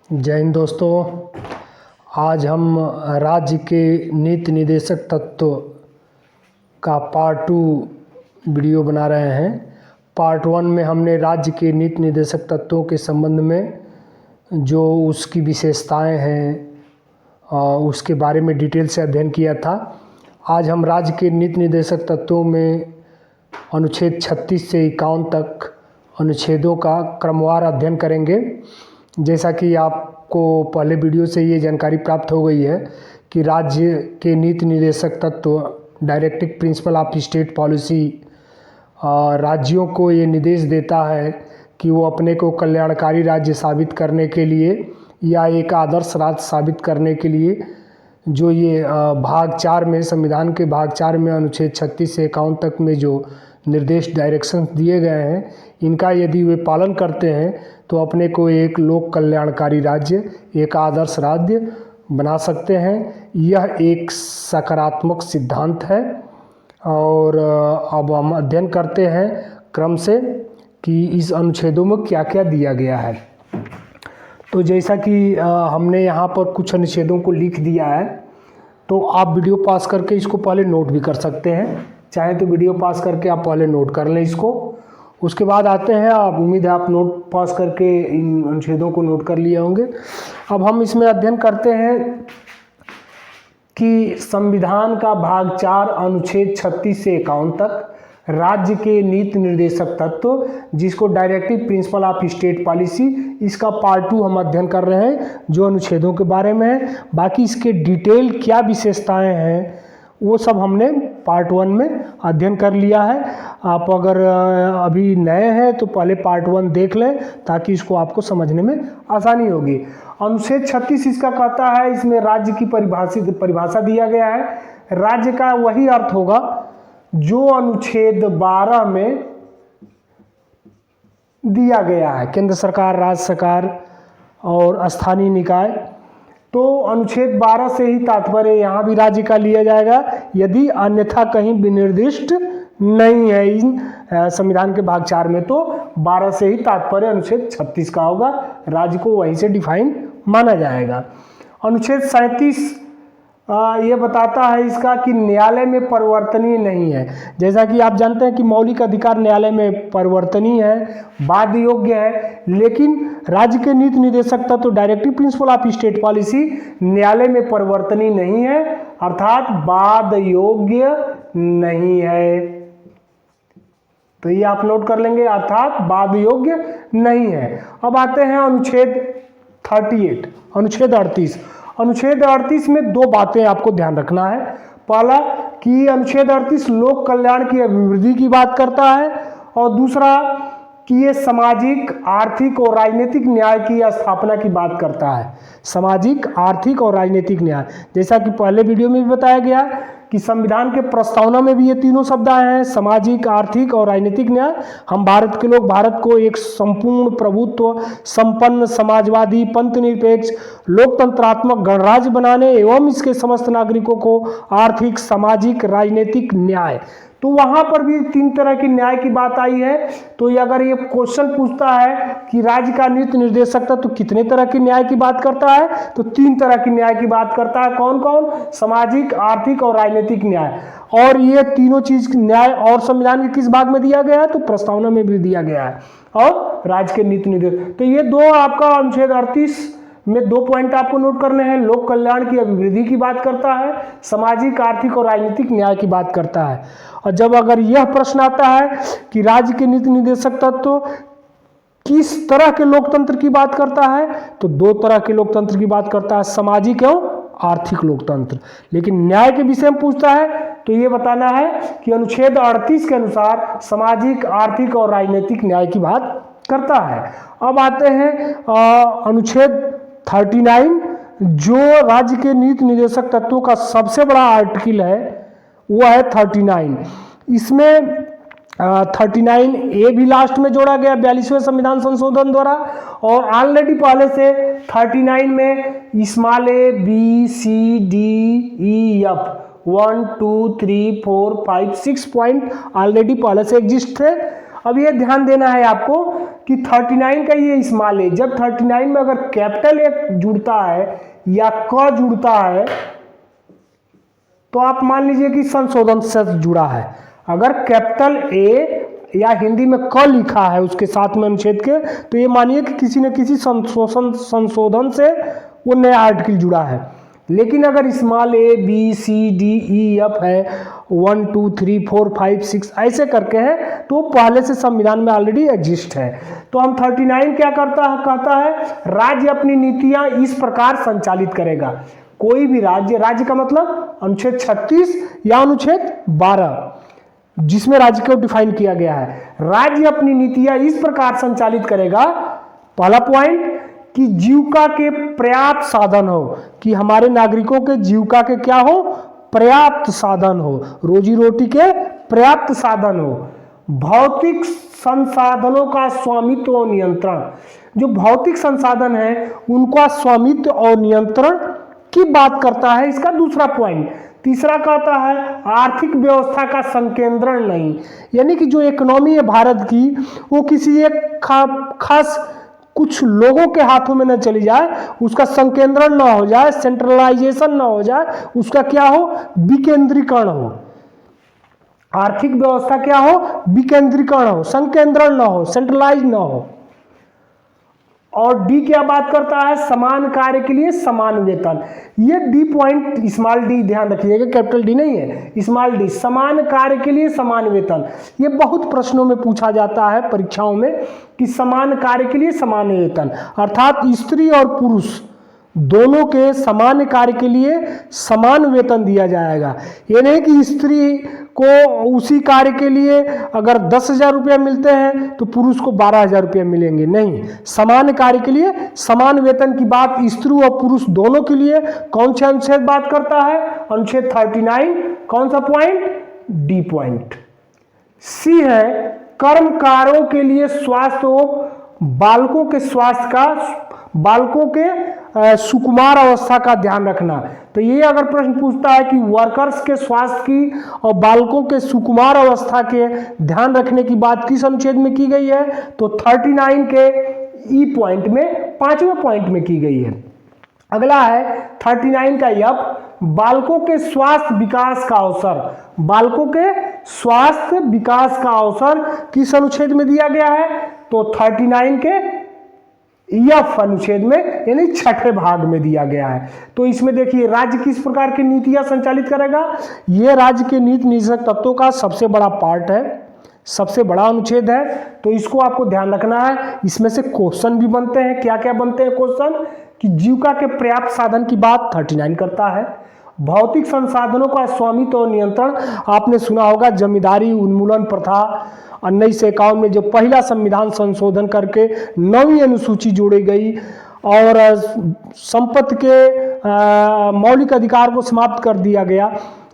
जय हिंद दोस्तों। आज हम राज्य के नीति निर्देशक तत्व का पार्ट 2 वीडियो बना रहे हैं। पार्ट 1 में हमने राज्य के नीति निर्देशक तत्वों के संबंध में जो उसकी विशेषताएं हैं उसके बारे में डिटेल से अध्ययन किया था। आज हम राज्य के नीति निर्देशक तत्वों में अनुच्छेद 36 से 51 तक अनुच्छेदों का क्रमवार अध्ययन करेंगे। जैसा कि आपको पहले वीडियो से ये जानकारी प्राप्त हो गई है कि राज्य के नीति निर्देशक तत्व directive principle of state policy राज्यों को ये निर्देश देता है कि वो अपने को कल्याणकारी राज्य साबित करने के लिए या एक आदर्श राज्य साबित करने के लिए जो ये भाग 4 में संविधान के भाग 4 में अनुच्छेद 36 से 51 तक में जो निर्देश डायरेक्शंस दिए गए हैं, इनका यदि वे पालन करते हैं तो अपने को एक लोक कल्याणकारी राज्य, एक आदर्श राज्य बना सकते हैं। यह एक सकारात्मक सिद्धांत है। और अब हम अध्ययन करते हैं क्रम से कि इस अनुच्छेदों में क्या क्या दिया गया है। तो जैसा कि हमने यहाँ पर कुछ अनुच्छेदों को लिख दिया है, तो आप वीडियो पास करके इसको पहले नोट भी कर सकते हैं। चाहे तो वीडियो पास करके आप पहले नोट कर लें इसको, उसके बाद आते हैं। आप उम्मीद है आप नोट पास करके इन अनुच्छेदों को नोट कर लिए होंगे। अब हम इसमें अध्ययन करते हैं कि संविधान का भाग 4 अनुच्छेद 36 से 51 तक राज्य के नीति निर्देशक तत्व, जिसको directive principle of state policy, इसका पार्ट 2 हम अध्ययन कर रहे हैं जो अनुच्छेदों के बारे में है। बाकी इसके डिटेल क्या विशेषताएं हैं वो सब हमने पार्ट 1 में अध्ययन कर लिया है। आप अगर अभी नए हैं तो पहले पार्ट 1 देख लें ताकि इसको आपको समझने में आसानी होगी। अनुच्छेद 36 इसका कहता है, इसमें राज्य की परिभाषा दिया गया है। राज्य का वही अर्थ होगा जो अनुच्छेद 12 में दिया गया है, केंद्र सरकार, राज्य सरकार और स्थानीय निकाय। तो अनुच्छेद 12 से ही तात्पर्य यहाँ भी राज्य का लिया जाएगा, यदि अन्यथा कहीं विनिर्दिष्ट नहीं है इन संविधान के भाग 4 में, तो 12 से ही तात्पर्य अनुच्छेद 36 का होगा। राज्य को वहीं से डिफाइन माना जाएगा। अनुच्छेद 37 ये बताता है इसका कि न्यायालय में परिवर्तनीय नहीं है। जैसा कि आप जानते हैं कि मौलिक अधिकार न्यायालय में परिवर्तनीय है, बाध्य योग्य है, लेकिन राज्य के नीति निर्देशक तत्व directive principle of state policy न्यायालय में परिवर्तनीय नहीं है, अर्थात बाध्य योग्य नहीं है। तो ये आप नोट कर लेंगे, अर्थात बाध्य योग्य नहीं है। अब आते हैं अनुच्छेद 38, अनुच्छेद 38। अनुच्छेद 38 में दो बातें आपको ध्यान रखना है। पहला कि अनुच्छेद 38 लोक कल्याण की अभिवृद्धि की बात करता है, और दूसरा कि ये सामाजिक, आर्थिक और राजनीतिक न्याय की स्थापना की बात करता है। सामाजिक, आर्थिक और राजनीतिक न्याय, जैसा कि पहले वीडियो में भी बताया गया कि संविधान के प्रस्तावना में भी ये तीनों शब्द आए हैं, सामाजिक, आर्थिक और राजनीतिक न्याय। हम भारत के लोग भारत को एक संपूर्ण प्रभुत्व संपन्न समाजवादी पंथनिरपेक्ष लोकतंत्रात्मक गणराज्य बनाने एवं इसके समस्त नागरिकों को आर्थिक, सामाजिक, राजनीतिक न्याय, तो वहां पर भी 3 तरह की न्याय की बात आई है। तो ये अगर ये क्वेश्चन पूछता है कि राज्य का नीति निर्देशक तत्व तो कितने तरह की न्याय की बात करता है, तो 3 तरह की न्याय की बात करता है। कौन कौन? सामाजिक, आर्थिक और राजनीतिक न्याय। और ये तीनों चीज न्याय और संविधान के किस भाग में दिया गया है? तो प्रस्तावना में भी दिया गया है, और राज्य के नीति निर्देशक। तो ये दो आपका अनुच्छेद 38 में 2 पॉइंट आपको नोट करने हैं। लोक कल्याण की अभिवृद्धि की बात करता है, सामाजिक, आर्थिक और राजनीतिक न्याय की बात करता है। और जब अगर यह प्रश्न आता है कि राज्य के नीति निर्देशक तत्व किस तरह के लोकतंत्र की बात करता है, तो 2 तरह के लोकतंत्र की बात करता है, सामाजिक एवं आर्थिक लोकतंत्र। लेकिन न्याय के विषय में पूछता है तो ये बताना है कि अनुच्छेद 38 के अनुसार सामाजिक, आर्थिक और राजनीतिक न्याय की बात करता है। अब आते हैं अनुच्छेद 39, जो राज्य के नीति निर्देशक तत्वों का सबसे बड़ा आर्टिकल है, वो है 39। इसमें 39A भी लास्ट में जोड़ा गया 42वें संविधान संशोधन द्वारा, और ऑलरेडी पहले से 39 में small a, b, c, d, e, f 1 2 3 4 5 6 point already पहले से एग्जिस्ट थे। अब ये ध्यान देना है आपको कि 39 का ये स्मॉल ए, जब 39 में अगर कैपिटल ए जुड़ता है या क जुड़ता है तो आप मान लीजिए कि संशोधन से जुड़ा है। अगर कैपिटल ए या हिंदी में क लिखा है उसके साथ में अनुच्छेद के, तो ये मानिए कि किसी न किसी संशोधन से वो नया आर्टिकल जुड़ा है। लेकिन अगर small A B C D E F है 1 2 3 4 5 6 ऐसे करके है तो पहले से संविधान में ऑलरेडी एग्जिस्ट है। तो हम 39 क्या कहता है राज्य अपनी नीतियां इस प्रकार संचालित करेगा। कोई भी राज्य का मतलब अनुच्छेद 36 या अनुच्छेद 12 जिसमें राज्य को डिफाइन किया गया है। राज्य अपनी नीतियां इस प्रकार संचालित करेगा, पहला पॉइंट, कि जीविका के पर्याप्त साधन हो, कि हमारे नागरिकों के जीविका के क्या हो, पर्याप्त साधन हो, रोजी रोटी के पर्याप्त साधन हो। भौतिक संसाधनों का स्वामित्व और नियंत्रण, जो भौतिक संसाधन है उनका स्वामित्व और नियंत्रण की बात करता है, इसका दूसरा पॉइंट। तीसरा कहता है आर्थिक व्यवस्था का संकेंद्रण नहीं, यानी कि जो इकोनॉमी है भारत की वो किसी एक खास कुछ लोगों के हाथों में न चली जाए, उसका संकेंद्रण ना हो जाए, सेंट्रलाइजेशन ना हो जाए, उसका क्या हो, विकेंद्रीकरण हो। आर्थिक व्यवस्था क्या हो, विकेंद्रीकरण हो, संकेंद्रण ना हो, सेंट्रलाइज ना हो। और डी क्या बात करता है, समान कार्य के लिए समान वेतन। ये डी पॉइंट स्मॉल डी ध्यान रखिएगा, कैपिटल डी नहीं है, स्मॉल डी, समान कार्य के लिए समान वेतन। ये बहुत प्रश्नों में पूछा जाता है परीक्षाओं में कि समान कार्य के लिए समान वेतन, अर्थात स्त्री और पुरुष दोनों के समान कार्य के लिए समान वेतन दिया जाएगा। ये नहीं कि स्त्री को उसी कार्य के लिए अगर 10,000 रुपया मिलते हैं तो पुरुष को 12,000 रुपया मिलेंगे, नहीं, समान कार्य के लिए समान वेतन की बात स्त्री और पुरुष दोनों के लिए कौन सा अनुच्छेद बात करता है, अनुच्छेद 39, कौन सा पॉइंट, डी पॉइंट। सी है कर्मकारों के लिए स्वास्थ्य और बालकों के स्वास्थ्य का, बालकों के सुकुमार अवस्था का ध्यान रखना। तो ये अगर प्रश्न पूछता है कि वर्कर्स के स्वास्थ्य की और बालकों के सुकुमार अवस्था के ध्यान रखने की बात किस अनुच्छेद में की गई है, तो 39 के ई पॉइंट में, 5वें पॉइंट में की गई है। अगला है 39 का एफ, बालकों के स्वास्थ्य विकास का अवसर। बालकों के स्वास्थ्य विकास का अवसर किस अनुच्छेद में दिया गया है, तो 39 के एफ अनुच्छेद में, यानी 6ठे भाग में दिया गया है। तो इसमें देखिए राज्य किस प्रकार की नीतियां संचालित करेगा, ये राज्य के नीति निषेधक तत्वों का सबसे बड़ा पार्ट है, सबसे बड़ा अनुच्छेद है। तो इसको आपको ध्यान रखना है। इसमें से क्वेश्चन भी बनते हैं, क्या क्या बनते हैं क्वेश्चन, कि जीविका के पर्याप्त साधन की बात 39 करता है। भौतिक संसाधनों का स्वामित्व और नियंत्रण, आपने सुना होगा जमींदारी उन्मूलन प्रथा 1951 में जो पहला संविधान संशोधन करके 9वीं अनुसूची जोड़ी गई और संपत्ति के मौलिक अधिकार को समाप्त कर दिया गया,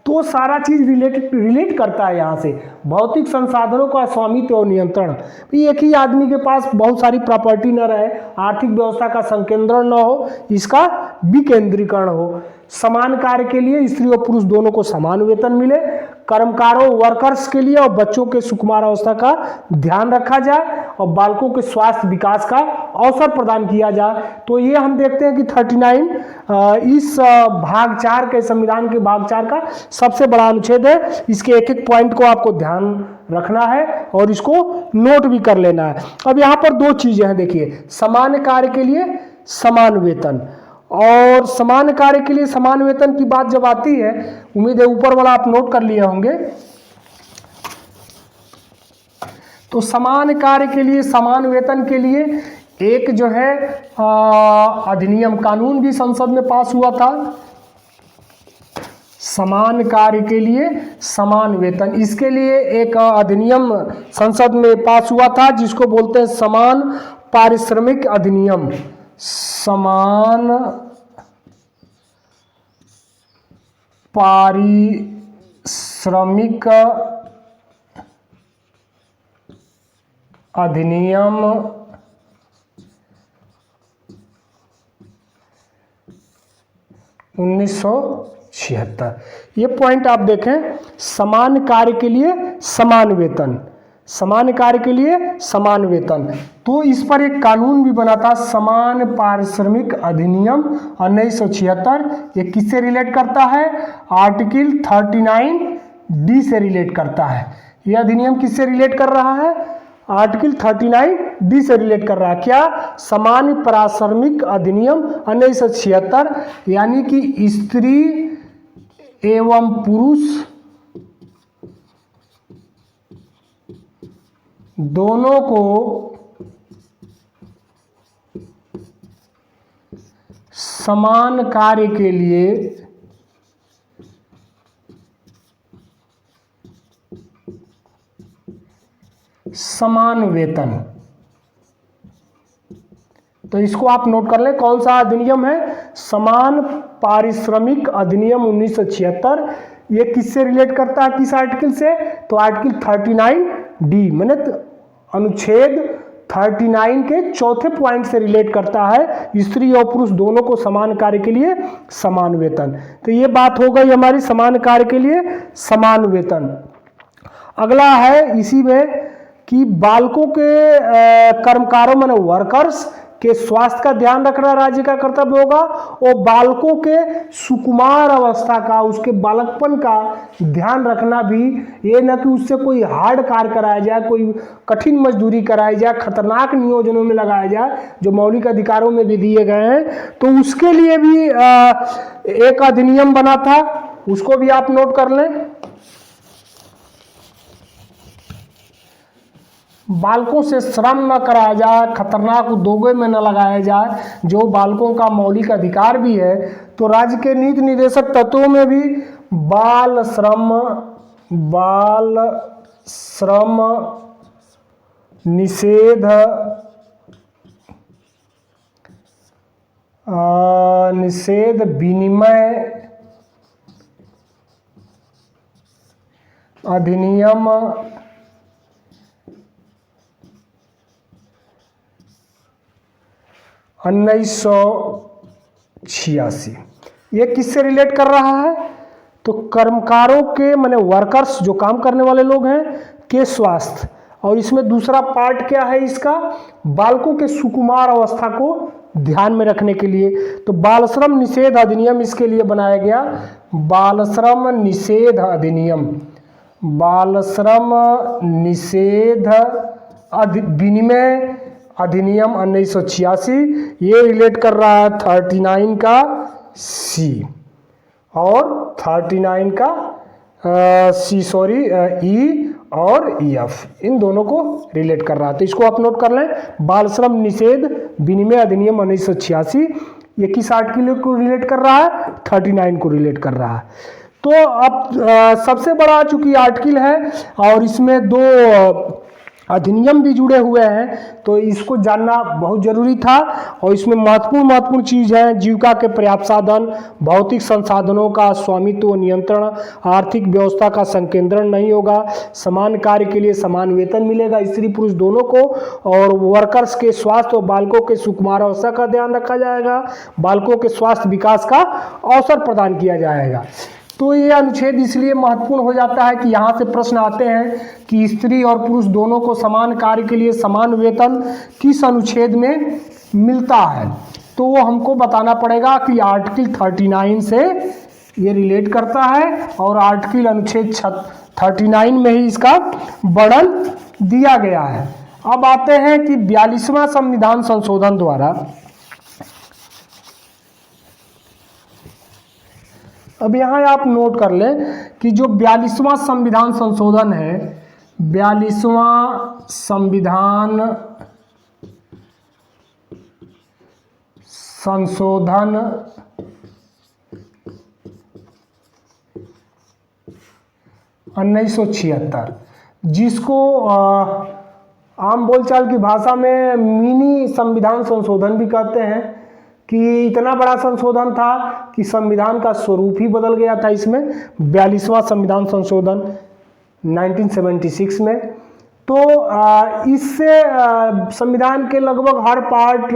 तो सारा चीज रिलेट करता है यहाँ से। भौतिक संसाधनों का स्वामित्व और नियंत्रण, एक ही आदमी के पास बहुत सारी प्रॉपर्टी न रहे, आर्थिक व्यवस्था का संकेंद्रण न हो, इसका विकेंद्रीकरण हो, समान कार्य के लिए स्त्री और पुरुष दोनों को समान वेतन मिले, कर्मकारों वर्कर्स के लिए और बच्चों के सुकुमार अवस्था का ध्यान रखा जाए और बालकों के स्वास्थ्य विकास का अवसर प्रदान किया जाए। तो ये हम देखते हैं कि 39 इस भाग 4 के संविधान के भाग 4 का सबसे बड़ा अनुच्छेद है। इसके एक एक पॉइंट को आपको ध्यान रखना है और इसको नोट भी कर लेना है। अब यहाँ पर दो चीजें हैं, देखिए, समान कार्य के लिए समान वेतन और समान कार्य के लिए समान वेतन की बात जब आती है, उम्मीद है ऊपर वाला आप नोट कर लिए होंगे। तो समान कार्य के लिए समान वेतन के लिए एक जो है अधिनियम, कानून भी संसद में पास हुआ था, समान कार्य के लिए समान वेतन। इसके लिए एक अधिनियम संसद में पास हुआ था जिसको बोलते हैं समान पारिश्रमिक अधिनियम। समान पारिश्रमिक अधिनियम 1976। ये पॉइंट आप देखें, समान कार्य के लिए समान वेतन, समान कार्य के लिए समान वेतन। तो इस पर एक कानून भी बना था, समान पारिश्रमिक अधिनियम 1976। ये किससे रिलेट करता है? आर्टिकल 39D से रिलेट करता है। ये अधिनियम किससे रिलेट कर रहा है? आर्टिकल 39D से रिलेट कर रहा है। क्या? समान पारिश्रमिक अधिनियम 1976, यानी कि स्त्री एवं पुरुष दोनों को समान कार्य के लिए समान वेतन। तो इसको आप नोट कर लें, कौन सा अधिनियम है? समान पारिश्रमिक अधिनियम 1976। ये किससे रिलेट करता है, किस आर्टिकल से? तो आर्टिकल 39D मैंने अनुच्छेद 39 के चौथे पॉइंट से रिलेट करता है, स्त्री और पुरुष दोनों को समान कार्य के लिए समान वेतन। तो ये बात हो गई हमारी समान कार्य के लिए समान वेतन। अगला है इसी में कि बालकों के कर्मकारों माने वर्कर्स के स्वास्थ्य का ध्यान रखना राज्य का कर्तव्य होगा, और बालकों के सुकुमार अवस्था का, उसके बालकपन का ध्यान रखना भी। ये न कि उससे कोई हार्ड कार्य कराया जाए, कोई कठिन मजदूरी कराई जाए, खतरनाक नियोजनों में लगाया जाए जो मौलिक अधिकारों में भी दिए गए हैं। तो उसके लिए भी एक अधिनियम बना था, उसको भी आप नोट कर लें। बालकों से श्रम न कराया जाए, खतरनाक उद्योगों में न लगाया जाए, जो बालकों का मौलिक अधिकार भी है। तो राज्य के नीति निर्देशक तत्वों में भी बाल श्रम निषेध विनिमय अधिनियम 1986 ये किससे रिलेट कर रहा है? तो कर्मकारों के माने वर्कर्स जो काम करने वाले लोग हैं के स्वास्थ्य, और इसमें दूसरा पार्ट क्या है इसका? बालकों के सुकुमार अवस्था को ध्यान में रखने के लिए। तो बाल श्रम निषेध अधिनियम इसके लिए बनाया गया। बाल श्रम निषेध अधिनियम, बाल श्रम निषेध विनिमय अधिनियम 1986, ये रिलेट कर रहा है 39 का C और 39 का E और EF, इन दोनों को रिलेट कर रहा है। तो इसको आप नोट कर लें, बाल श्रम निषेध विनिमय अधिनियम 1986 ये किस आर्टिकल को रिलेट कर रहा है? 39 को रिलेट कर रहा है। तो अब सबसे बड़ा चूंकि आर्टिकल है और इसमें दो अधिनियम भी जुड़े हुए हैं, तो इसको जानना बहुत जरूरी था। और इसमें महत्वपूर्ण चीज़ है, जीविका के पर्याप्त साधन, भौतिक संसाधनों का स्वामित्व नियंत्रण, आर्थिक व्यवस्था का संकेंद्रण नहीं होगा, समान कार्य के लिए समान वेतन मिलेगा स्त्री पुरुष दोनों को, और वर्कर्स के स्वास्थ्य और बालकों के सुकुमार अवस्था का ध्यान रखा जाएगा, बालकों के स्वास्थ्य विकास का अवसर प्रदान किया जाएगा। तो ये अनुच्छेद इसलिए महत्वपूर्ण हो जाता है कि यहाँ से प्रश्न आते हैं कि स्त्री और पुरुष दोनों को समान कार्य के लिए समान वेतन किस अनुच्छेद में मिलता है। तो वो हमको बताना पड़ेगा कि आर्टिकल 39 से ये रिलेट करता है, और आर्टिकल अनुच्छेद 39 में ही इसका वर्णन दिया गया है। अब आते हैं कि 42वां संविधान संशोधन द्वारा, अब यहाँ आप नोट कर लें कि जो 42वां संविधान संशोधन है, 42वां संविधान संशोधन 1976, जिसको आम बोलचाल की भाषा में मिनी संविधान संशोधन भी कहते हैं, कि इतना बड़ा संशोधन था कि संविधान का स्वरूप ही बदल गया था इसमें। 42वां संविधान संशोधन 1976 में। तो इससे संविधान के लगभग हर पार्ट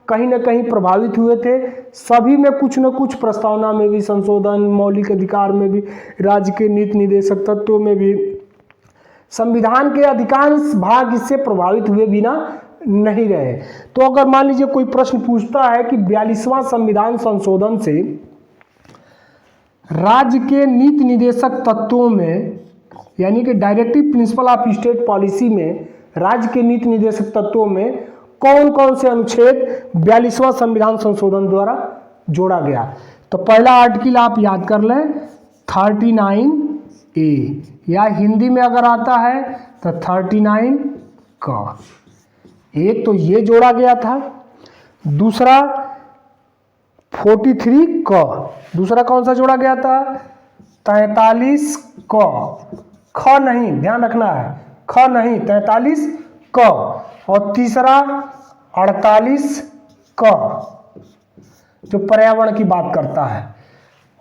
कहीं ना कहीं प्रभावित हुए थे। सभी में कुछ न कुछ, प्रस्तावना में भी संशोधन, मौलिक अधिकार में भी, राज्य के नीति निर्देशक तत्वों में भी संविधान के अधिकांश भाग इससे प्रभावित हुए बिना नहीं रहे। तो अगर मान लीजिए कोई प्रश्न पूछता है कि 42वां संविधान संशोधन से राज्य के नीति निदेशक तत्वों में, यानी कि directive principle of state policy में, राज्य के नीति निदेशक तत्वों में कौन कौन से अनुच्छेद 42वां संविधान संशोधन द्वारा जोड़ा गया। तो पहला आर्टिकल आप याद कर लें 39A, या हिंदी में अगर आता है तो 39 का। एक तो ये जोड़ा गया था, दूसरा 43 का, दूसरा कौन सा जोड़ा गया था 43 का, ख नहीं, ध्यान रखना है, ख नहीं 43 का, और तीसरा 48 का जो पर्यावरण की बात करता है,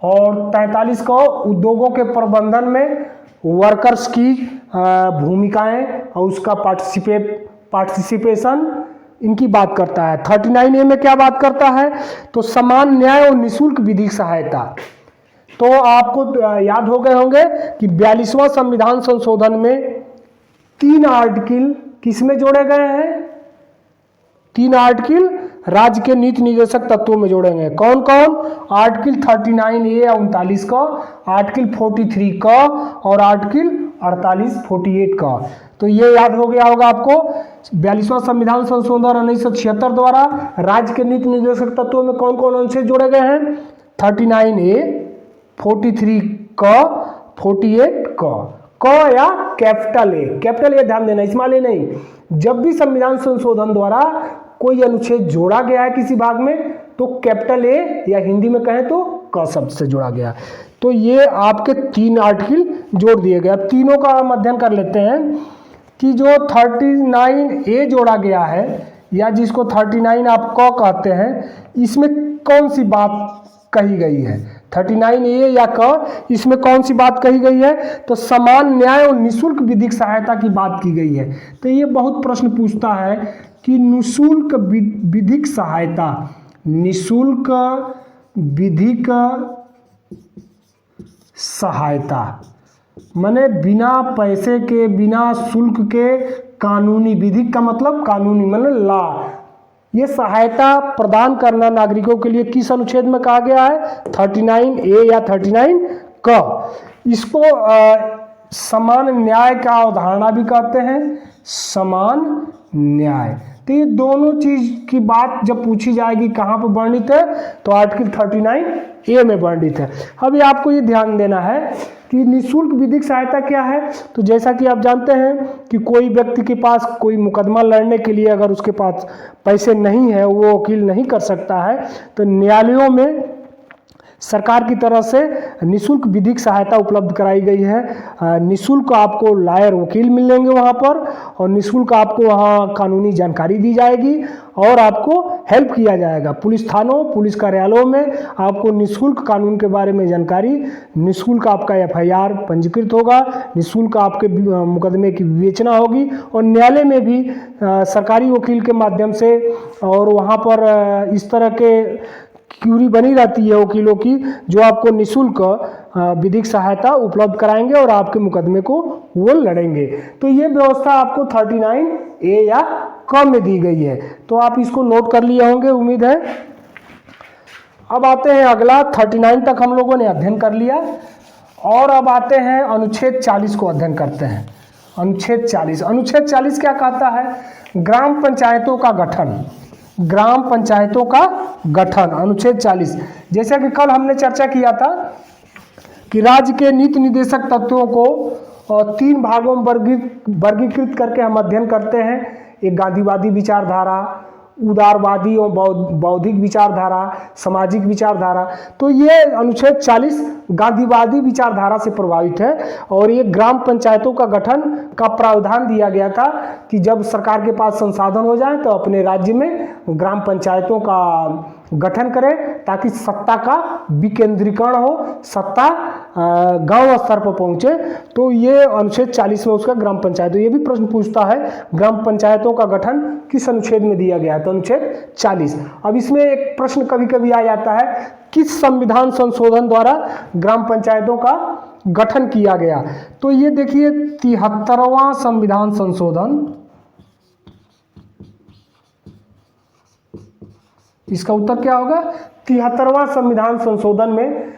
और 43 को उद्योगों के प्रबंधन में वर्कर्स की भूमिकाएं और उसका पार्टिसिपेशन, इनकी बात करता है। 39A में क्या बात करता है, तो समान न्याय और निःशुल्क विधिक सहायता। तो आपको याद हो गए होंगे कि 42वां संविधान संशोधन में 3 आर्टिकल किसमें जोड़े गए हैं, 3 आर्टिकल राज्य के नीति निदेशक तत्वों में जोड़े गए। कौन कौन, आर्टिकल 39A या 39 का, आर्टिकल 43 का, और आर्टिकल 48 का। तो ये याद हो गया होगा आपको। 42वां संविधान संशोधन 1976 द्वारा राज्य के नीति निदेशक तत्वों में कौन कौन अनुच्छेद जोड़े गए हैं, 39A, 43 का, 48 का। या कैपिटल ए, कैपिटल ए ध्यान देना, स्मॉल ए नहीं। जब भी संविधान संशोधन द्वारा कोई अनुच्छेद जोड़ा गया है किसी भाग में तो कैपिटल ए, या हिंदी में कहें तो क शब्द से जोड़ा गया। तो ये आपके 3 आर्टिकल जोड़ दिए गए। अब तीनों का हम अध्ययन कर लेते हैं कि जो 39A जोड़ा गया है, या जिसको 39 आप क कहते हैं, इसमें कौन सी बात कही गई है, 39A या क, इसमें कौन सी बात कही गई है, तो समान न्याय और निःशुल्क विधिक सहायता की बात की गई है। तो ये बहुत प्रश्न पूछता है कि निःशुल्क विधिक सहायता, निःशुल्क विधिक सहायता माने बिना पैसे के, बिना शुल्क के कानूनी, विधिक का मतलब कानूनी माने लॉ, ये सहायता प्रदान करना नागरिकों के लिए किस अनुच्छेद में कहा गया है, 39A या 39 क। इसको समान न्याय का अवधारणा भी कहते हैं, समान न्याय। तो ये दोनों चीज की बात जब पूछी जाएगी कहाँ पर वर्णित है, तो आर्टिकल 39A में वर्णित है। अभी आपको ये ध्यान देना है कि निःशुल्क विधिक सहायता क्या है। तो जैसा कि आप जानते हैं कि कोई व्यक्ति के पास कोई मुकदमा लड़ने के लिए अगर उसके पास पैसे नहीं है, वो वकील नहीं कर सकता है, तो न्यायालयों में सरकार की तरफ से निःशुल्क विधिक सहायता उपलब्ध कराई गई है। निःशुल्क आपको लॉयर वकील मिलेंगे वहाँ पर, और निःशुल्क आपको वहाँ कानूनी जानकारी दी जाएगी और आपको हेल्प किया जाएगा। पुलिस थानों, पुलिस कार्यालयों में आपको निःशुल्क कानून के बारे में जानकारी, निःशुल्क आपका FIR पंजीकृत होगा, निःशुल्क आपके मुकदमे की विवेचना होगी, और न्यायालय में भी सरकारी वकील के माध्यम से, और वहाँ पर इस तरह के क्यूरी बनी रहती है वकीलों की, जो आपको निःशुल्क विधिक सहायता उपलब्ध कराएंगे और आपके मुकदमे को वो लड़ेंगे। तो ये व्यवस्था आपको 39A या क में दी गई है। तो आप इसको नोट कर लिए होंगे, उम्मीद है। अब आते हैं अगला, 39 तक हम लोगों ने अध्ययन कर लिया, और अब आते हैं अनुच्छेद 40 को अध्ययन करते हैं। अनुच्छेद 40, अनुच्छेद 40 क्या कहता है, ग्राम पंचायतों का गठन, ग्राम पंचायतों का गठन। अनुच्छेद 40, जैसा कि कल हमने चर्चा किया था कि राज्य के नीति निदेशक तत्वों को 3 भागों में वर्गीकृत करके हम अध्ययन करते हैं। एक गांधीवादी विचारधारा, उदारवादी और बौद्धिक विचारधारा, सामाजिक विचारधारा। तो ये अनुच्छेद 40 गांधीवादी विचारधारा से प्रभावित है, और ये ग्राम पंचायतों का गठन का प्रावधान दिया गया था कि जब सरकार के पास संसाधन हो जाए तो अपने राज्य में ग्राम पंचायतों का गठन करें, ताकि सत्ता का विकेंद्रीकरण हो, सत्ता गांव स्तर पर पहुंचे। तो ये अनुच्छेद 40 में उसका ग्राम पंचायत, ये भी प्रश्न पूछता है ग्राम पंचायतों का गठन किस अनुच्छेद में दिया गया है, तो अनुच्छेद 40। अब इसमें एक प्रश्न कभी कभी आ जाता है, किस संविधान संशोधन द्वारा ग्राम पंचायतों का गठन किया गया। तो ये देखिए 73वां संविधान संशोधन, इसका उत्तर क्या होगा? 73वां संविधान संशोधन में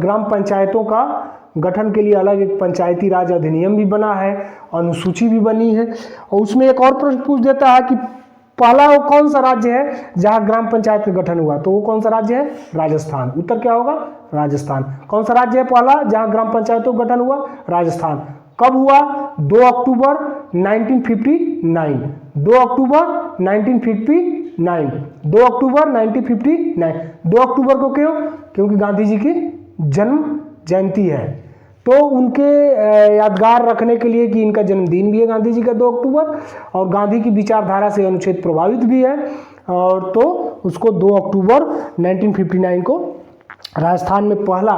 ग्राम पंचायतों का गठन के लिए अलग एक पंचायती राज अधिनियम भी बना है, अनुसूची भी बनी है। और उसमें एक और प्रश्न पूछ देता है कि पहला वो कौन सा राज्य है जहां ग्राम पंचायत का गठन हुआ? तो वो कौन सा राज्य है? राजस्थान। उत्तर क्या होगा? राजस्थान। कौन सा राज्य है पहला जहां ग्राम पंचायतों का गठन हुआ? राजस्थान। कब हुआ? 2 अक्टूबर 1959। 2 अक्टूबर 1959। 2 अक्टूबर 1959। 2 अक्टूबर को क्यों? क्योंकि गांधी जी की जन्म जयंती है, तो उनके यादगार रखने के लिए कि इनका जन्मदिन भी है गांधी जी का 2 अक्टूबर, और गांधी की विचारधारा से अनुच्छेद प्रभावित भी है, और तो उसको 2 अक्टूबर 1959 को राजस्थान में पहला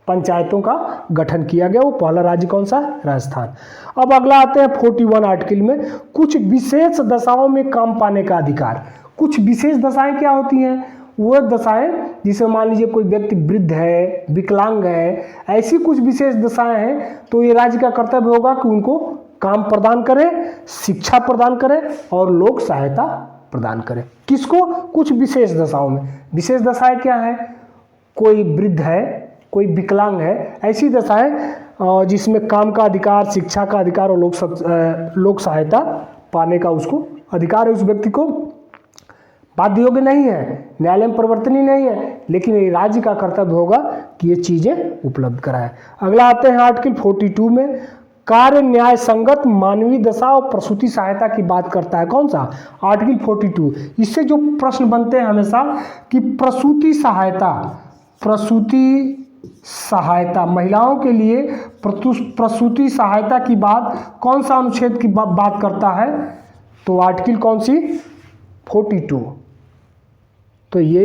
पंचायतों का गठन किया गया। वो पहला राज्य कौन सा? राजस्थान। अब अगला आते हैं 41 आर्टिकल में, कुछ विशेष दशाओं में काम पाने का अधिकार। कुछ विशेष दशाएं क्या होती हैं? वो दशाएं जिसे मान लीजिए कोई व्यक्ति वृद्ध है, विकलांग है, ऐसी कुछ विशेष दशाएं हैं, तो ये राज्य का कर्तव्य होगा कि उनको काम प्रदान करे, शिक्षा प्रदान करे और लोक सहायता प्रदान करे। किसको? कुछ विशेष दशाओं में। विशेष दशाएं क्या है? कोई वृद्ध है, कोई विकलांग है, ऐसी दशाएं जिसमें काम का अधिकार, शिक्षा का अधिकार और लोक सहायता पाने का उसको अधिकार है। उस व्यक्ति को बाध्य योग्य नहीं है, न्यायालय में परिवर्तनीय नहीं है, लेकिन ये राज्य का कर्तव्य होगा कि ये चीजें उपलब्ध कराए। अगला आते हैं आर्टिकल 42 में, कार्य न्याय संगत मानवीय दशा और प्रसूति सहायता की बात करता है। कौन सा? आर्टिकल 42। इससे जो प्रश्न बनते हैं हमेशा कि प्रसूति सहायता महिलाओं के लिए प्रसूति सहायता की बात कौन सा अनुच्छेद की बात करता है? तो आर्टिकल कौन सी? 42। तो ये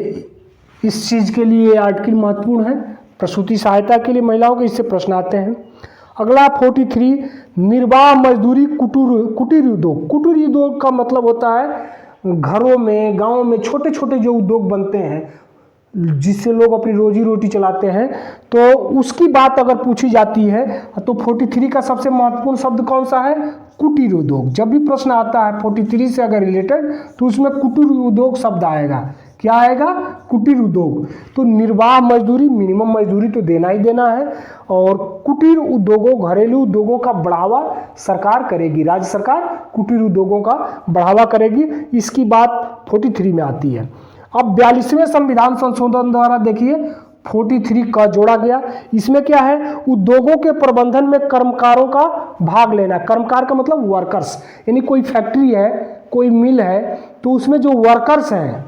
इस चीज के लिए आर्टिकल महत्वपूर्ण है, प्रसूति सहायता के लिए महिलाओं के, इससे प्रश्न आते हैं। अगला 43, निर्वाह मजदूरी कुटीर उद्योग। कुटीर उद्योग का मतलब होता है घरों में, गांवों में छोटे छोटे जो उद्योग बनते हैं जिससे लोग अपनी रोजी रोटी चलाते हैं, तो उसकी बात अगर पूछी जाती है तो 43 का सबसे महत्वपूर्ण शब्द कौन सा है? कुटीर उद्योग। जब भी प्रश्न आता है 43 से अगर रिलेटेड, तो उसमें कुटीर उद्योग शब्द आएगा। क्या आएगा? कुटीर उद्योग। तो निर्वाह मजदूरी, मिनिमम मजदूरी तो देना ही देना है, और कुटीर उद्योगों, घरेलू उद्योगों का बढ़ावा सरकार करेगी, राज्य सरकार कुटीर उद्योगों का बढ़ावा करेगी। इसकी बात 43 में आती है। अब 42वें संविधान संशोधन द्वारा देखिए 43 का जोड़ा गया। इसमें क्या है? उद्योगों के प्रबंधन में कर्मकारों का भाग लेना। कर्मकार का मतलब वर्कर्स, यानी कोई फैक्ट्री है, कोई मिल है, तो उसमें जो वर्कर्स हैं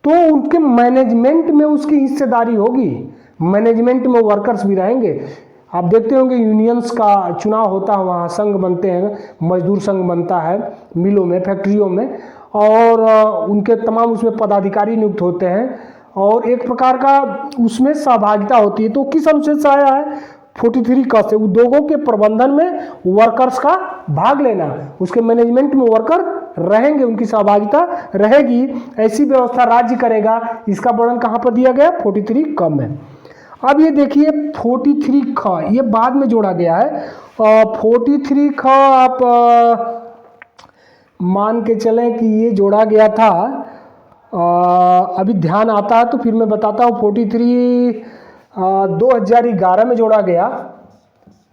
तो उनके मैनेजमेंट में उसकी हिस्सेदारी होगी। मैनेजमेंट में वर्कर्स भी रहेंगे। आप देखते होंगे यूनियंस का चुनाव होता है, वहाँ संघ बनते हैं, मजदूर संघ बनता है मिलों में, फैक्ट्रियों में, और उनके तमाम उसमें पदाधिकारी नियुक्त होते हैं और एक प्रकार का उसमें सहभागिता होती है। तो किस अनुच्छेद से आया है? 43 का से उद्योगों के प्रबंधन में वर्कर्स का भाग लेना, उसके मैनेजमेंट में वर्कर रहेंगे, उनकी सहभागिता रहेगी, ऐसी व्यवस्था राज्य करेगा। इसका वर्णन कहाँ पर दिया गया? 43 क में। अब ये देखिए 43 ख, ये बाद में जोड़ा गया है। 43 ख आप मान के चलें कि ये जोड़ा गया था, अभी ध्यान आता है तो फिर मैं बताता हूँ। 43 2011 में जोड़ा गया,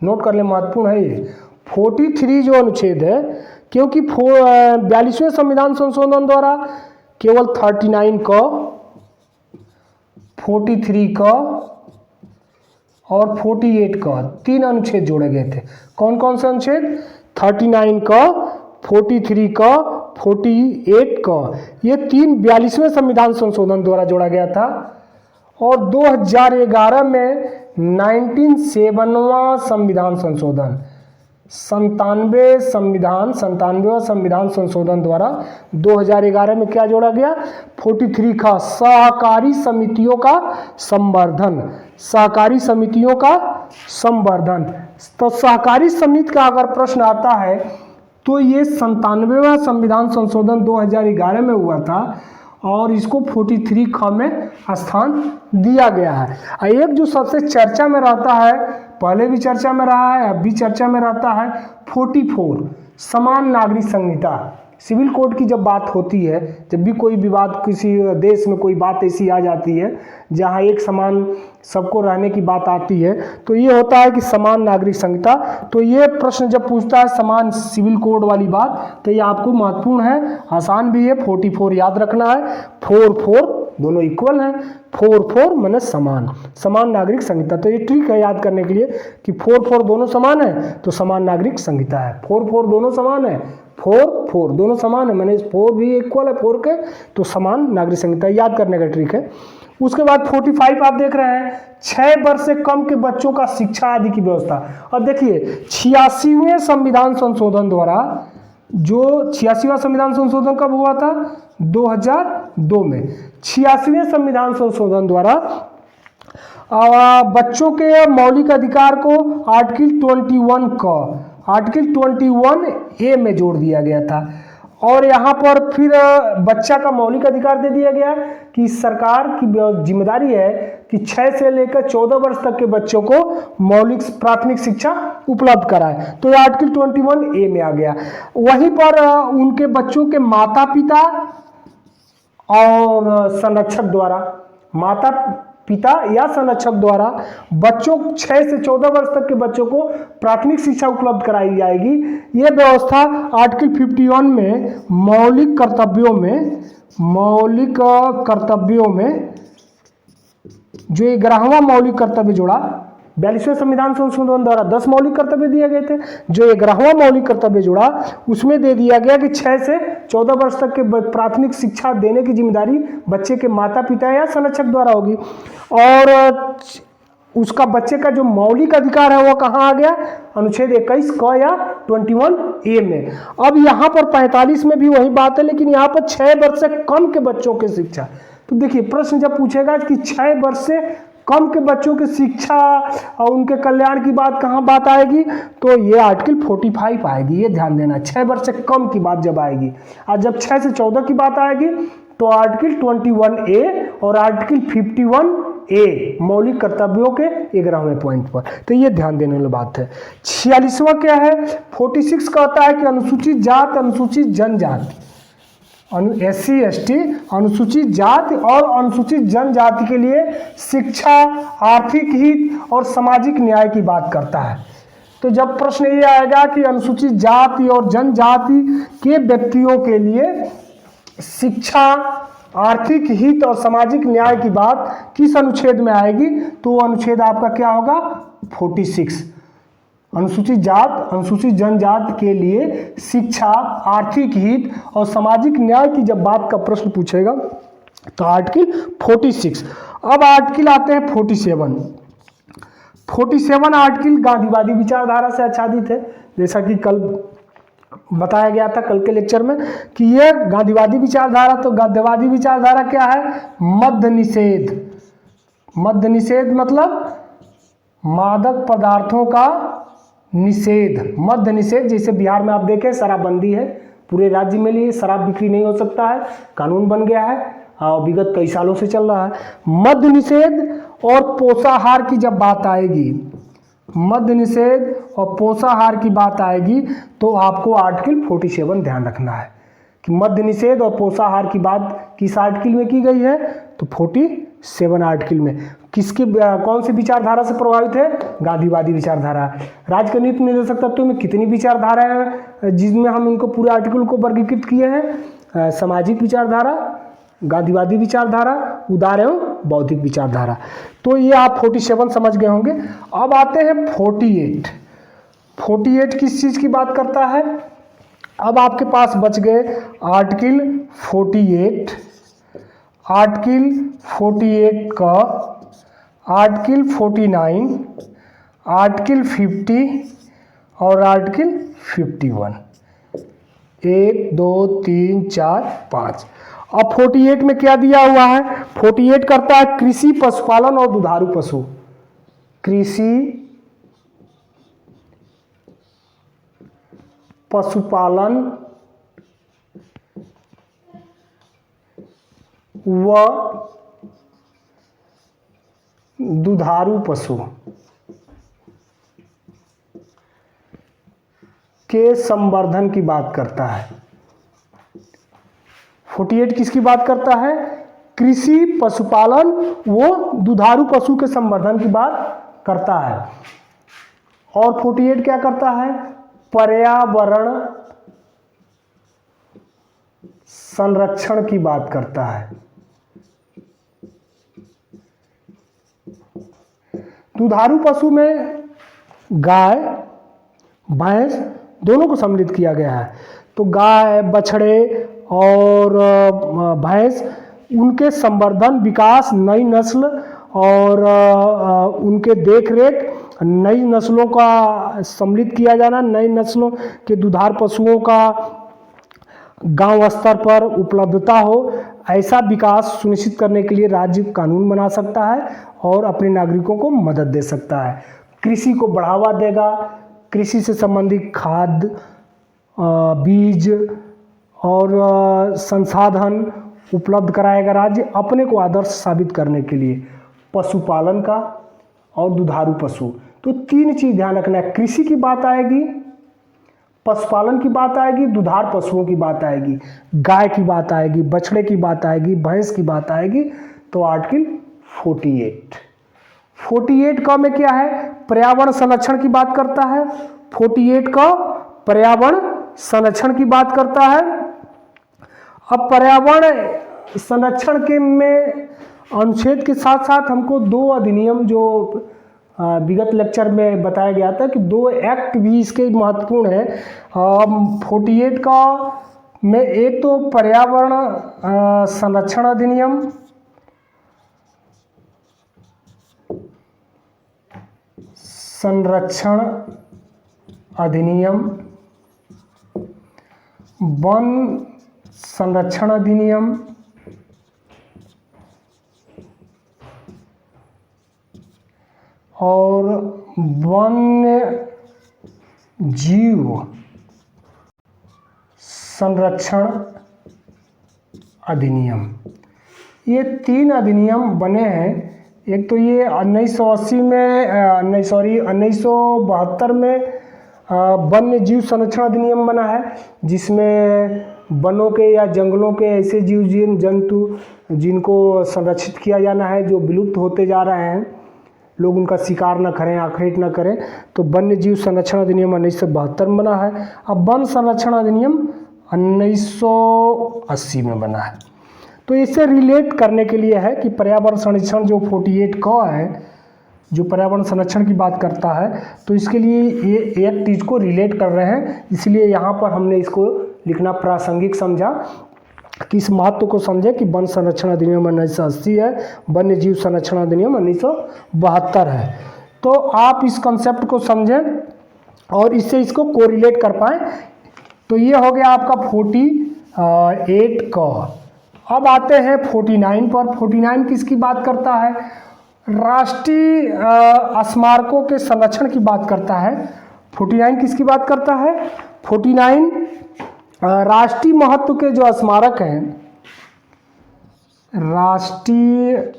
नोट कर ले, महत्वपूर्ण है ये 43 जो अनुच्छेद है, क्योंकि 42वें संविधान संशोधन द्वारा केवल 39 का, 43 का और 48 का 3 अनुच्छेद जोड़े गए थे। कौन कौन से अनुच्छेद? 39 का, 43 का, 48 का, ये 3 42वें संविधान संशोधन द्वारा जोड़ा गया था। और 2011 में 97वां संविधान संशोधन, 97वें संविधान संशोधन द्वारा 2011 में क्या जोड़ा गया? 43 का सहकारी समितियों का संवर्धन। सहकारी समितियों का संवर्धन। तो सहकारी समिति का अगर प्रश्न आता है तो ये 97वां संविधान संशोधन 2011 में हुआ था, और इसको 43 ख में स्थान दिया गया है। एक जो सबसे चर्चा में रहता है, पहले भी चर्चा में रहा है, अब भी चर्चा में रहता है, 44 समान नागरिक संहिता। सिविल कोड की जब बात होती है, जब भी कोई विवाद किसी देश में कोई बात ऐसी आ जाती है जहां एक समान सबको रहने की बात आती है, तो ये होता है कि समान नागरिक संहिता। तो ये प्रश्न जब पूछता है समान सिविल कोड वाली बात, तो ये आपको महत्वपूर्ण है, आसान भी है। 44 याद रखना है, 4 दोनों इक्वल हैं, 4 माने समान, समान नागरिक संहिता। तो ये ट्रिक है याद करने के लिए कि 4 दोनों समान है तो समान नागरिक संहिता है। 4 दोनों समान है, 4 दोनों समान है, मैंने 4 भी इक्वल है 4 के, तो समान नागरिक संहिता याद करने का ट्रिक है। उसके बाद 45 आप देख रहे हैं, 6 वर्ष से कम के बच्चों का शिक्षा आदि की व्यवस्था। और देखिए 86वें संविधान संशोधन द्वारा, जो 86वां संविधान संशोधन कब हुआ था? 2002 में। 86वें संविधान संशोधन द्वारा बच्चों के मौलिक अधिकार को आर्टिकल 21A में जोड़ दिया गया था। और यहाँ पर फिर बच्चा का मौलिक अधिकार दे दिया गया कि सरकार की जिम्मेदारी है कि 6 से लेकर 14 वर्ष तक के बच्चों को मौलिक प्राथमिक शिक्षा उपलब्ध कराए। तो ये आर्टिकल 21A में आ गया। वहीं पर उनके बच्चों के माता पिता और संरक्षक द्वारा, माता पिता या संरक्षक द्वारा बच्चों 6 से 14 वर्ष तक के बच्चों को प्राथमिक शिक्षा उपलब्ध कराई जाएगी। ये व्यवस्था आर्टिकल 51 में मौलिक कर्तव्यों में जो 11वां मौलिक कर्तव्य जोड़ा, 42वें संविधान संशोधन द्वारा 10 मौलिक कर्तव्य दिए गए थे, जो 11वां मौलिक कर्तव्य जोड़ा उसमें दे दिया गया कि 6 से 14 वर्ष तक के प्राथमिक शिक्षा देने की जिम्मेदारी बच्चे के माता पिता या संरक्षक द्वारा होगी। और उसका बच्चे का जो मौलिक अधिकार है वो कहाँ आ गया? अनुच्छेद 21 क या 21A में। अब यहाँ पर 45 में भी वही बात है, लेकिन यहाँ पर 6 वर्ष से कम के बच्चों की शिक्षा। तो देखिए प्रश्न जब पूछेगा कि 6 वर्ष से कम के बच्चों की शिक्षा और उनके कल्याण की बात आएगी, तो ये आर्टिकल 45 आएगी। ये ध्यान देना, 6 वर्ष से कम की बात जब आएगी। और जब 6 से 14 की बात आएगी तो आर्टिकल 21A और आर्टिकल 51A मौलिक कर्तव्यों के 11वें पॉइंट पर। तो ये ध्यान देने वाली बात है। 46वां क्या है? 46 कहता है कि अनुसूचित जात, अनुसूचित जनजाति, SC ST, अनुसूचित जाति और अनुसूचित जनजाति के लिए शिक्षा, आर्थिक हित और सामाजिक न्याय की बात करता है। तो जब प्रश्न ये आएगा कि अनुसूचित जाति और जनजाति के व्यक्तियों के लिए शिक्षा, आर्थिक हित और सामाजिक न्याय की बात किस अनुच्छेद में आएगी? तो अनुच्छेद आपका क्या होगा? 46। अनुसूचित जात, अनुसूचित जनजाति के लिए शिक्षा, आर्थिक हित और सामाजिक न्याय की जब बात का प्रश्न पूछेगा तो आर्टिकल 46। अब आर्टिकल आते हैं 47। 47 आर्टिकल गांधीवादी विचारधारा से आच्छादित है, जैसा कि कल बताया गया था कल के लेक्चर में कि यह गांधीवादी विचारधारा। तो गांधीवादी विचारधारा क्या है? मद्य निषेध। मद्य निषेध मतलब मादक पदार्थों का निषेध, मद्य निषेध। जैसे बिहार में आप देखें शराबबंदी है, पूरे राज्य में लिए शराब बिक्री नहीं हो सकता है, कानून बन गया है और विगत कई सालों से चल रहा है। मद्य निषेध और पोषाहार की जब बात आएगी, मद्य निषेध और पोषाहार की बात आएगी, तो आपको आर्टिकल 47 ध्यान रखना है कि मद्य निषेध और पोषाहार की बात किस आर्टिकल में की गई है? तो 47 आर्टिकल में। किसकी कौन सी विचारधारा से प्रभावित है? गांधीवादी विचारधारा। राज्य के नीति निर्देशक तत्वों में कितनी विचारधारा है जिसमें हम इनको पूरे आर्टिकल को वर्गीकृत किए हैं? सामाजिक विचारधारा, गांधीवादी विचारधारा, उदार एवं बौद्धिक विचारधारा। तो ये आप 47 समझ गए होंगे। अब आते हैं 48। 48 किस चीज़ की बात करता है? अब आपके पास बच गए आर्टिकल 48, आर्टिकल 48 का आर्टिकल 49, आर्टिकल 50 और आर्टिकल 51। 1 2 3 4 5। अब 48 में क्या दिया हुआ है? 48 करता है कृषि, पशुपालन और दुधारू पशु। कृषि, पशुपालन व दुधारू पशु के संवर्धन की बात करता है। 48 किसकी बात करता है? कृषि, पशुपालन व दुधारू पशु के संवर्धन की बात करता है। और 48 क्या करता है? पर्यावरण संरक्षण की बात करता है। दुधारू पशु में गाय, भैंस दोनों को सम्मिलित किया गया है। तो गाय, बछड़े और भैंस, उनके संवर्धन, विकास, नई नस्ल और उनके देखरेख, नई नस्लों का सम्मिलित किया जाना, नई नस्लों के दुधार पशुओं का गांव स्तर पर उपलब्धता हो, ऐसा विकास सुनिश्चित करने के लिए राज्य कानून बना सकता है और अपने नागरिकों को मदद दे सकता है। कृषि को बढ़ावा देगा, कृषि से संबंधित खाद, बीज और संसाधन उपलब्ध कराएगा राज्य अपने को आदर्श साबित करने के लिए। पशुपालन का और दुधारू पशु, तो 3 चीज़ ध्यान रखना है। कृषि की बात आएगी, पशुपालन की बात आएगी, दुधार पशुओं की बात आएगी, गाय की बात आएगी, बछड़े की बात आएगी, भैंस की बात आएगी। तो आर्टिकल 48 का में क्या है? पर्यावरण संरक्षण की बात करता है। 48 का पर्यावरण संरक्षण की बात करता है। अब पर्यावरण संरक्षण के में अनुच्छेद के साथ साथ हमको 2 अधिनियम, जो विगत लेक्चर में बताया गया था कि 2 एक्ट भी इसके महत्वपूर्ण है। 48 का में एक तो पर्यावरण संरक्षण अधिनियम, वन संरक्षण अधिनियम और वन्य जीव संरक्षण अधिनियम। ये 3 अधिनियम बने हैं। एक तो ये 1972 में वन्य जीव संरक्षण अधिनियम बना है, जिसमें वनों के या जंगलों के ऐसे जीव जंतु जिनको संरक्षित किया जाना है, जो विलुप्त होते जा रहे हैं, लोग उनका शिकार न करें, आखेट न करें, तो वन्य जीव संरक्षण अधिनियम 1972 में बना है। अब वन संरक्षण अधिनियम 1980 में बना है। तो इससे रिलेट करने के लिए है कि पर्यावरण संरक्षण जो 48 का है, जो पर्यावरण संरक्षण की बात करता है, तो इसके लिए ये एक चीज़ को रिलेट कर रहे हैं, इसलिए यहाँ पर हमने इसको लिखना प्रासंगिक समझा कि इस महत्व को समझे कि वन संरक्षण अधिनियम 1980 है, वन्य जीव संरक्षण अधिनियम 1972 है। तो आप इस कंसेप्ट को समझें और इससे इसको कोरिलेट कर पाएँ। तो ये हो गया आपका 48 का। अब आते हैं 49 पर। 49 किसकी बात करता है? राष्ट्रीय स्मारकों के संरक्षण की बात करता है। 49 किसकी बात करता है? 49 राष्ट्रीय महत्व के जो स्मारक हैं, राष्ट्रीय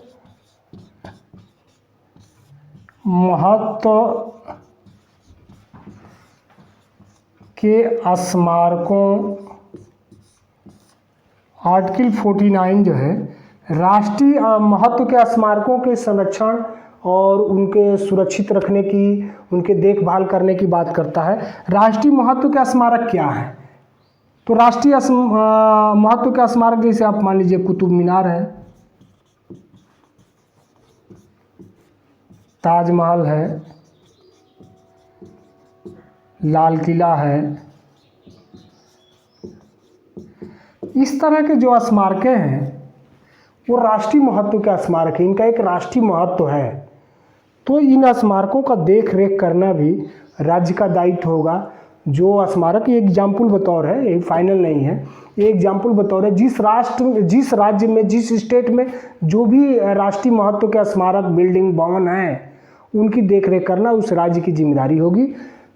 महत्व के स्मारकों, आर्टिकल 49 जो है राष्ट्रीय महत्व के स्मारकों के संरक्षण और उनके सुरक्षित रखने की, उनके देखभाल करने की बात करता है। राष्ट्रीय महत्व के स्मारक क्या है? तो राष्ट्रीय महत्व के स्मारक जैसे आप मान लीजिए कुतुब मीनार है, ताजमहल है, लाल किला है, इस तरह के जो स्मारकें हैं वो राष्ट्रीय महत्व के स्मारक है, इनका एक राष्ट्रीय महत्व है। तो इन स्मारकों का देख रेख करना भी राज्य का दायित्व होगा। जो स्मारक, ये एग्जाम्पल बतौर है, ये फाइनल नहीं है, ये एग्जाम्पल बतौर है। जिस राज्य में, जिस स्टेट में जो भी राष्ट्रीय महत्व के स्मारक, बिल्डिंग, भवन हैं, उनकी देख रेख करना उस राज्य की जिम्मेदारी होगी।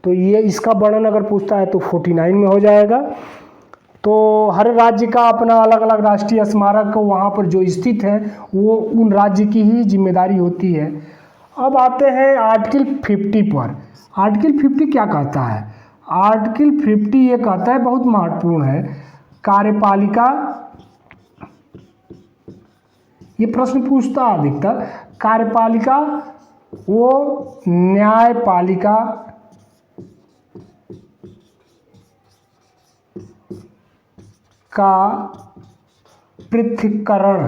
तो ये इसका वर्णन अगर पूछता है तो 49 में हो जाएगा। तो हर राज्य का अपना अलग अलग राष्ट्रीय स्मारक वहाँ पर जो स्थित है वो उन राज्य की ही जिम्मेदारी होती है। अब आते हैं आर्टिकल 50 पर। आर्टिकल 50 क्या कहता है? आर्टिकल 50 ये कहता है, बहुत महत्वपूर्ण है, कार्यपालिका, ये प्रश्न पूछता है अधिकतर, कार्यपालिका वो न्यायपालिका का पृथक्करण।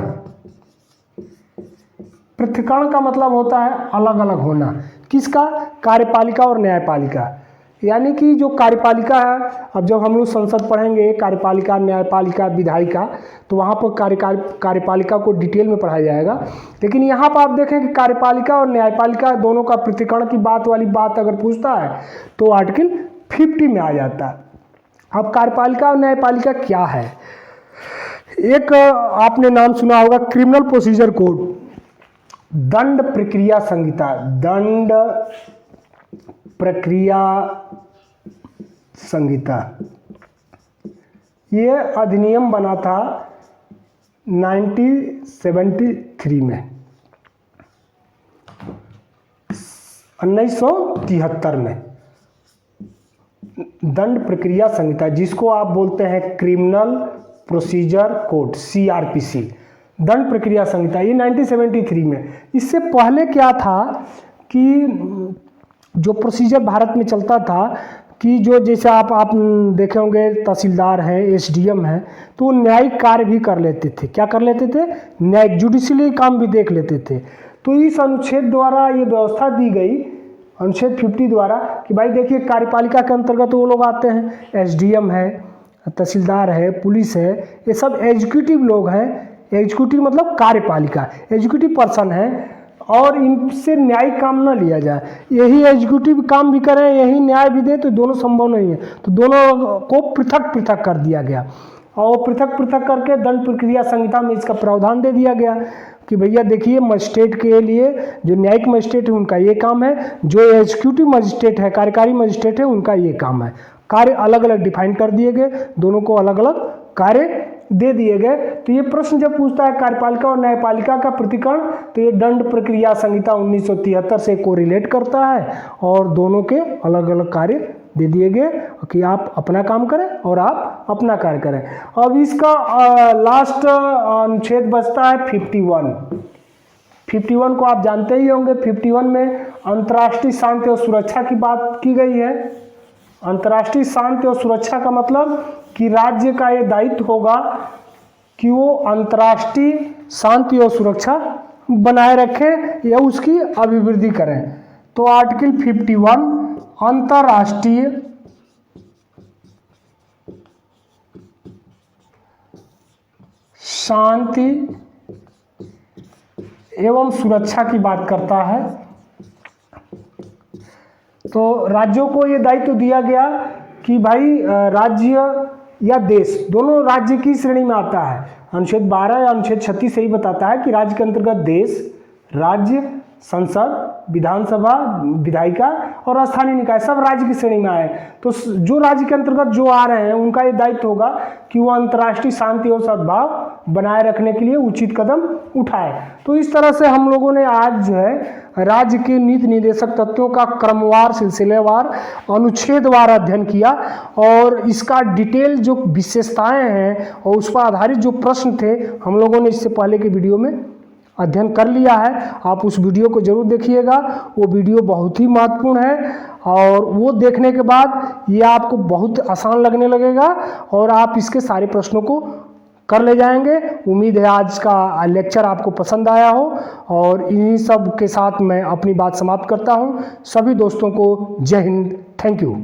पृथक्करण का मतलब होता है अलग अलग होना। किसका? कार्यपालिका और न्यायपालिका। यानी कि जो कार्यपालिका है, अब जब हम लोग संसद पढ़ेंगे कार्यपालिका, न्यायपालिका, विधायिका, तो वहाँ पर कार्यपालिका को डिटेल में पढ़ाया जाएगा। लेकिन यहाँ पर आप देखें कि कार्यपालिका और न्यायपालिका दोनों का पृथक्करण की बात वाली बात अगर पूछता है तो आर्टिकल 50 में आ जाता है। अब कार्यपालिका और न्यायपालिका क्या है? एक आपने नाम सुना होगा क्रिमिनल प्रोसीजर कोड, दंड प्रक्रिया संहिता। दंड प्रक्रिया संहिता ये अधिनियम बना था 1973 में, 1973 में। दंड प्रक्रिया संहिता, जिसको आप बोलते हैं क्रिमिनल प्रोसीजर कोड, CRPC, दंड प्रक्रिया संहिता, ये 1973 में। इससे पहले क्या था कि जो प्रोसीजर भारत में चलता था कि जो जैसे आप देखे होंगे तहसीलदार हैं, SDM हैं, तो वो न्यायिक कार्य भी कर लेते थे। क्या कर लेते थे? न्यायिक जुडिशली काम भी देख लेते थे। तो इस अनुच्छेद द्वारा ये व्यवस्था दी गई, अनुच्छेद 50 द्वारा, कि भाई देखिए कार्यपालिका के अंतर्गत वो लोग आते हैं, SDM है, तहसीलदार है, पुलिस है, ये सब एग्जीक्यूटिव लोग हैं। एग्जीक्यूटिव मतलब कार्यपालिका, एग्जीक्यूटिव पर्सन है, और इनसे न्यायिक काम न लिया जाए। यही एग्जीक्यूटिव काम भी करें, यही न्याय भी दें, तो दोनों संभव नहीं है। तो दोनों को पृथक पृथक कर दिया गया, और पृथक पृथक करके दंड प्रक्रिया संहिता में इसका प्रावधान दे दिया गया कि भैया देखिए मजिस्ट्रेट के लिए, जो न्यायिक मजिस्ट्रेट है उनका ये काम है, जो एग्जीक्यूटिव मजिस्ट्रेट है, कार्यकारी मजिस्ट्रेट है, उनका ये काम है। कार्य अलग अलग डिफाइन कर दिए गए, दोनों को अलग अलग कार्य दे दिए गए। तो ये प्रश्न जब पूछता है कार्यपालिका और न्यायपालिका का पृथक्करण, तो ये दंड प्रक्रिया संहिता 1973 से कोरिलेट करता है, और दोनों के अलग अलग कार्य दे दिए गए कि आप अपना काम करें और आप अपना कार्य करें। अब इसका लास्ट अनुच्छेद बचता है 51। 51 को आप जानते ही होंगे। 51 में अंतर्राष्ट्रीय शांति और सुरक्षा की बात की गई है। अंतर्राष्ट्रीय शांति और सुरक्षा का मतलब कि राज्य का ये दायित्व होगा कि वो अंतर्राष्ट्रीय शांति और सुरक्षा बनाए रखें या उसकी अभिवृद्धि करें। तो आर्टिकल 51 अंतर्राष्ट्रीय शांति एवं सुरक्षा की बात करता है। तो राज्यों को ये दायित्व दिया गया कि भाई राज्य या देश, दोनों राज्य की श्रेणी में आता है। अनुच्छेद 12 या अनुच्छेद 36 से ही बताता है कि राज्य के अंतर्गत देश, राज्य, संसद, विधानसभा, विधायिका और स्थानीय निकाय सब राज्य की श्रेणी में आए। तो जो राज्य के अंतर्गत जो आ रहे हैं उनका ये दायित्व होगा कि वो अंतर्राष्ट्रीय शांति और सद्भाव बनाए रखने के लिए उचित कदम उठाए। तो इस तरह से हम लोगों ने आज जो है राज्य के नीति निर्देशक तत्वों का क्रमवार, सिलसिलेवार, अनुच्छेदवार अध्ययन किया, और इसका डिटेल जो विशेषताएं हैं और उस पर आधारित जो प्रश्न थे हम लोगों ने इससे पहले के वीडियो में अध्ययन कर लिया है। आप उस वीडियो को जरूर देखिएगा, वो वीडियो बहुत ही महत्वपूर्ण है, और वो देखने के बाद ये आपको बहुत आसान लगने लगेगा और आप इसके सारे प्रश्नों को कर ले जाएंगे। उम्मीद है आज का लेक्चर आपको पसंद आया हो, और इन्हीं सब के साथ मैं अपनी बात समाप्त करता हूँ। सभी दोस्तों को जय हिंद, थैंक यू।